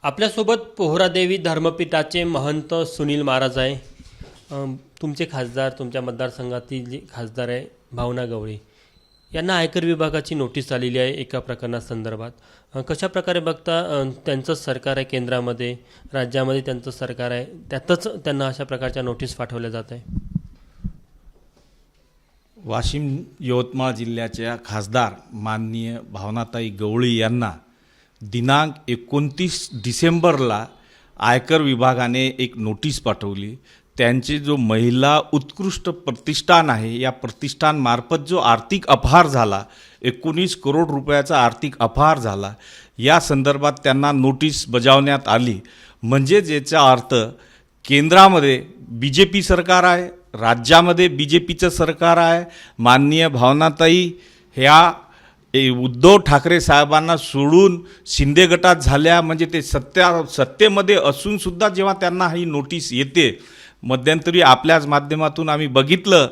आपल्यासोबत पोहरादेवी धर्मपीठाचे महंत सुनील महाराज आहे. तुमचे खासदार, तुमच्या मतदारसंघातील जे खासदार आहे भावना गवळी, यांना आयकर विभागाची नोटीस आलेली आहे एका प्रकरणासंदर्भात. कशा प्रकारे बघता त्यांचंच सरकार आहे केंद्रामध्ये, राज्यामध्ये त्यांचं सरकार आहे, त्यातच त्यांना अशा प्रकारच्या नोटीस पाठवल्या जात आहे? वाशिम यवतमाळ जिल्ह्याच्या खासदार माननीय भावनाताई गवळी यांना दिनांक 29 डिसेंबरला आयकर विभागाने एक नोटीस पाठवली. त्यांचे जो महिला उत्कृष्ट प्रतिष्ठान आहे, या प्रतिष्ठानमार्फत जो आर्थिक अपहार झाला, 19 करोड रुपयाचा आर्थिक अपहार झाला, या संदर्भात त्यांना नोटीस बजावण्यात आली. म्हणजे ज्याचा अर्थ केंद्रामध्ये BJP सरकार आहे, राज्यामध्ये BJPचं सरकार आहे. माननीय भावनाताई ह्या उद्धव ठाकरे साहेबांना सोडून शिंदे गटात झाल्या. म्हणजे ते सत्तेमध्ये असूनसुद्धा जेव्हा त्यांना ही नोटीस येते, मध्यंतरी आपल्याच माध्यमातून आम्ही बघितलं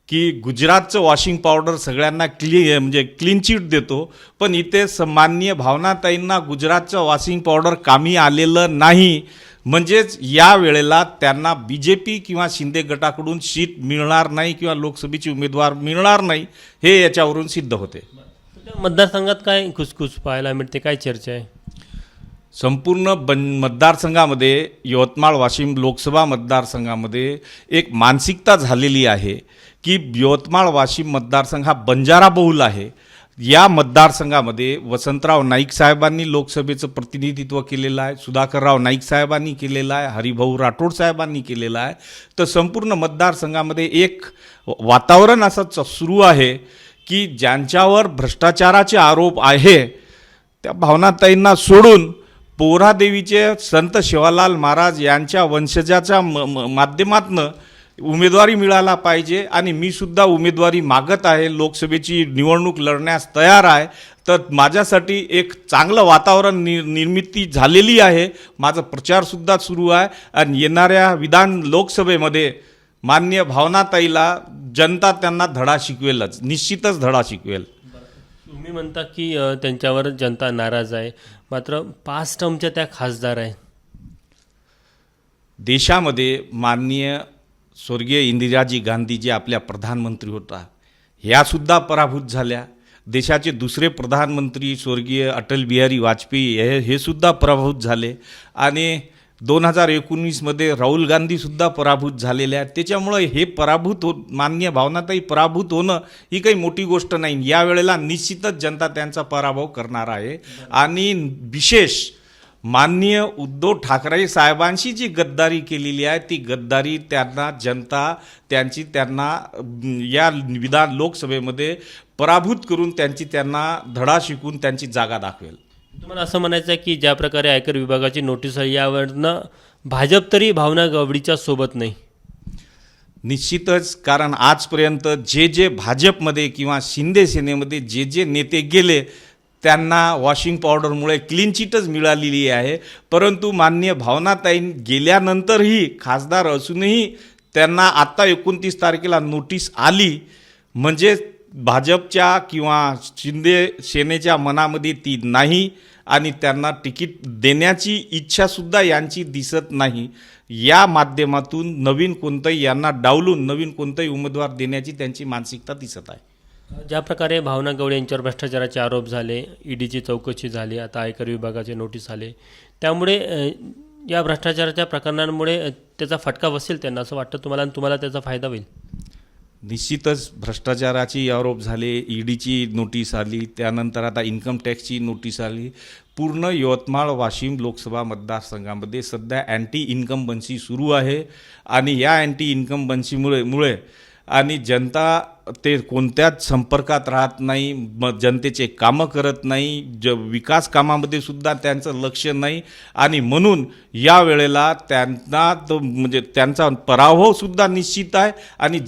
की गुजरातचं वॉशिंग पावडर सगळ्यांना क्लीन चिट देतो, पण इथे माननीय भावनाताईंना गुजरातचं वॉशिंग पावडर कामी आलेलं नाही. म्हणजेच या वेळेला त्यांना BJP किंवा शिंदे गटाकडून सीट मिळणार नाही किंवा लोकसभेची उमेदवार मिळणार नाही, हे याच्यावरून सिद्ध होते. मतदारसंघात काय खुसखुस पाहायला मिळते, काय चर्चा आहे? संपूर्ण मतदारसंघामध्ये, यवतमाळ वाशिम लोकसभा मतदारसंघामध्ये एक मानसिकता झालेली आहे की यवतमाळ वाशिम मतदारसंघ हा बंजारा बहुल आहे. या मतदारसंघामध्ये वसंतराव नाईक साहेबांनी लोकसभेचं प्रतिनिधित्व केलेलं आहे, सुधाकरराव नाईक साहेबांनी केलेलं आहे, हरिभाऊ राठोड साहेबांनी केलेलं आहे. तर संपूर्ण मतदारसंघामध्ये एक वातावरण असं सुरू आहे की ज्यांच्यावर भ्रष्टाचाराचे आरोप आहे त्या भावनाताईंना सोडून पोहरादेवीचे संत शिवालाल महाराज यांच्या वंशजाच्या माध्यमातून उमेदवारी मिळायला पाहिजे. आणि मी सुद्धा उमेदवारी मागत आहे, लोकसभेची निवडणूक लढण्यास तयार आहे. तर माझ्यासाठी एक चांगलं वातावरण निर्मिती झालेली आहे. माझा प्रचारसुद्धा सुरू आहे आणि येणाऱ्या लोकसभेमध्ये माननीय भावनाताईला जनता त्यांना धडा शिकवेलच, निश्चितच धडा शिकवेल. तुम्ही म्हणता की त्यांच्यावर जनता नाराज आहे, मात्र 5 टर्मच्या त्या खासदार आहे. देशामध्ये माननीय स्वर्गीय इंदिराजी गांधी जे आपल्या प्रधानमंत्री होता, ह्यासुद्धा पराभूत झाल्या. देशाचे दुसरे प्रधानमंत्री स्वर्गीय अटल बिहारी वाजपेयी हे सुद्धा पराभूत झाले. आणि 2019मध्ये राहुल गांधीसुद्धा पराभूत झालेले आहेत. त्याच्यामुळं हे माननीय भावनाताई पराभूत होणं ही काही मोठी गोष्ट नाही. यावेळेला निश्चितच जनता त्यांचा पराभव करणार आहे. आणि विशेष माननीय उद्धव ठाकरे साहेबांशी जी गद्दारी केलेली आहे, ती गद्दारी जनता त्यांना या लोकसभेमध्ये पराभूत करून त्यांना धडा शिकून त्यांची जागा दाखवेल. तुम्हाला असं म्हणायचं आहे की ज्या प्रकारे आयकर विभागाची नोटीस आहे, यावरनं भाजप तरी भावना गवळीच्या सोबत नाही? निश्चितच. कारण आजपर्यंत जे भाजपमध्ये किंवा शिंदे सेनेमध्ये जे नेते गेले त्यांना वॉशिंग पावडरमुळे क्लीन चिटच मिळालेली आहे. परंतु माननीय भावनाताई गेल्यानंतरही, खासदार असूनही त्यांना आत्ता 29 तारखेला नोटीस आली. म्हणजे भाजपच्या किंवा शिंदे सेनेच्या मनामध्ये ती नाही आणि त्यांना तिकीट देण्याची इच्छासुद्धा यांची दिसत नाही. या माध्यमातून यांना डावलून नवीन कोणताही उमेदवार देण्याची त्यांची मानसिकता दिसत आहे. ज्या प्रकारे भावना गवळी यांच्यावर भ्रष्टाचाराचे आरोप झाले, EDची चौकशी झाली, आता आयकर विभागाचे नोटीस आले, त्यामुळे या भ्रष्टाचाराच्या प्रकरणांमुळे त्याचा फटका बसेल त्यांना असं वाटतं तुम्हाला, आणि तुम्हाला त्याचा फायदा होईल? निश्चितच भ्रष्टाचाराचे आरोप झाले, EDची नोटीस आली, त्यानंतर आता इन्कम टॅक्सची नोटीस आली. पूर्ण यवतमाळ वाशिम लोकसभा मतदारसंघामध्ये सध्या अँटी इन्कम्बन्सी सुरू आहे. आणि या अँटी इन्कम्बन्सीमुळे आणि जनता ते कोणत्याच संपर्कात राहत नाही, जनतेचे कामं करत नाही, विकास कामामध्ये सुद्धा त्यांचं लक्ष नाही. आणि म्हणून या वेळेला त्यांचा पराभवसुद्धा निश्चित आहे. आणि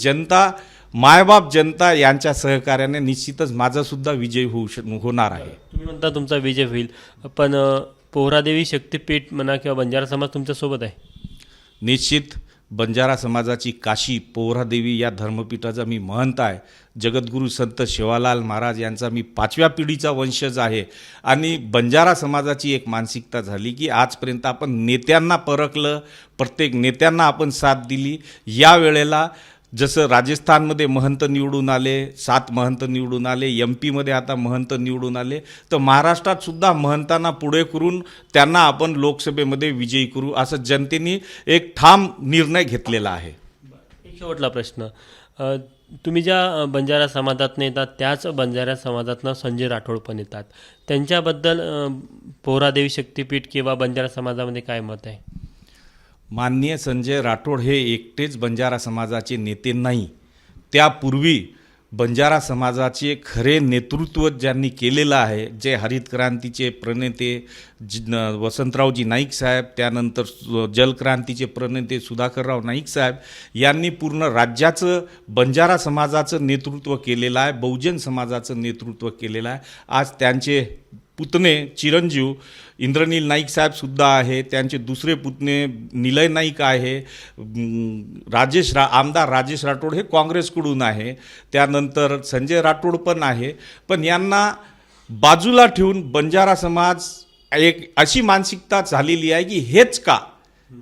मायबाप जनता यांच्या सहकार्याने निश्चितच माझासुद्धा विजय होणार आहे. तुम्ही म्हणता तुमचा विजय होईल, पण पोहरादेवी शक्तीपीठ म्हणा किंवा बंजारा समाज तुमच्यासोबत आहे? निश्चित. बंजारा समाजाची काशी पोहरादेवी या धर्मपीठाचा मी महंत आहे. जगद्गुरू संत शिवालाल महाराज यांचा मी 5व्या पिढीचा वंशज आहे. आणि बंजारा समाजाची एक मानसिकता झाली की आजपर्यंत आपण नेत्यांना परखलं, प्रत्येक नेत्यांना आपण साथ दिली. या वेळेला जसं राजस्थानमध्ये महंत निवडून आले, 7 महंत निवडून आले, MP मध्ये आता महंत निवडून आले, तर महाराष्ट्रात सुद्धा महंतांना पुढे करून त्यांना आपण लोकसभेमध्ये विजयी करू असं जनतेने एक ठाम निर्णय घेतलेला आहे. एक शेवटला प्रश्न, तुम्ही ज्या बंजारा समाजातनं येतात त्याच बंजारा समाजातनं संजय राठोड पण येतात, त्यांच्याबद्दल पोहरादेवी शक्तिपीठ किंवा बंजारा समाजामध्ये काय मत आहे? माननीय संजय राठोड हे एकटेच बंजारा समाजाचे नेते नाही, त्यापूर्वी बंजारा समाजाचे खरे नेतृत्व ज्यांनी केलेलं आहे, जे हरित क्रांतीचे प्रणेते वसंतरावजी नाईक साहेब, त्यानंतर जलक्रांतीचे प्रणेते सुधाकरराव नाईक साहेब यांनी पूर्ण राज्याचं बंजारा समाजाचं नेतृत्व केलेलं आहे, बहुजन समाजाचं नेतृत्व केलेलं आहे. आज त्यांचे पुतणे चिरंजीव इंद्रनील नाईक साहेबसुद्धा आहे, त्यांचे दुसरे पुतणे निलय नाईक आहे, आमदार राजेश राठोड हे काँग्रेसकडून आहे, त्यानंतर संजय राठोड पण आहे. पण यांना बाजूला ठेवून बंजारा समाज एक अशी मानसिकता झालेली आहे की हेच का,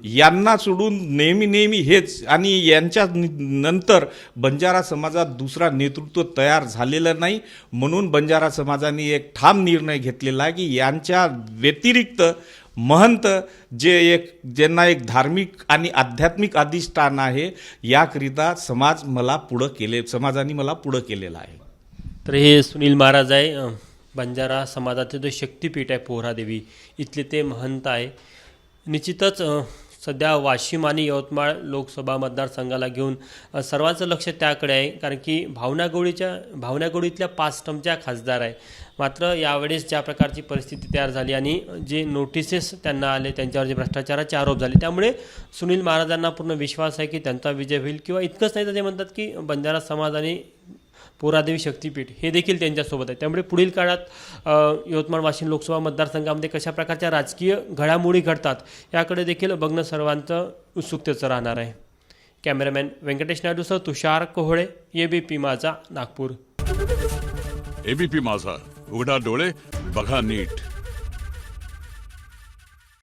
यांना सोडून नेहमी हेच, आणि यांच्या नंतर बंजारा समाजात दुसरा नेतृत्व तयार झालेलं नाही. म्हणून बंजारा समाजाने एक ठाम निर्णय घेतलेला आहे की यांच्या व्यतिरिक्त महंत ज्यांना एक धार्मिक आणि आध्यात्मिक अधिष्ठान आहे, याकरिता समाजाने मला पुढं केलेलं आहे. तर हे सुनील महाराज आहे, बंजारा समाजाचे जो शक्तिपीठ आहे पोहरादेवी, इथले ते महंत आहे. निश्चितच सध्या वाशिम आणि यवतमाळ लोकसभा मतदारसंघाला घेऊन सर्वांचं लक्ष त्याकडे आहे, कारण की भावनागवडीतल्या 5 टर्मच्या खासदार आहे. मात्र यावेळेस ज्या प्रकारची परिस्थिती तयार झाली आणि जे नोटिसेस त्यांना आले, त्यांच्यावर जे भ्रष्टाचाराचे आरोप झाले, त्यामुळे सुनील महाराजांना पूर्ण विश्वास आहे की त्यांचा विजय होईल. किंवा इतकंच नाही तर ते म्हणतात की बंजारा समाज आणि पोहरादेवी शक्तिपीठ हे देखील त्यांच्यासोबत आहे. त्यामुळे पुढील काळात यवतमाळ वाशिम लोकसभा मतदारसंघामध्ये कशा प्रकारच्या राजकीय घडामोडी घडतात याकडे देखील बघणं सर्वांचं उत्सुकतेचं राहणार आहे. कॅमेरामॅन व्यंकटेश नायडूसह तुषार कोहळे, ABP माझा, नागपूर. ABP माझा, उघडा डोळे बघा नीट.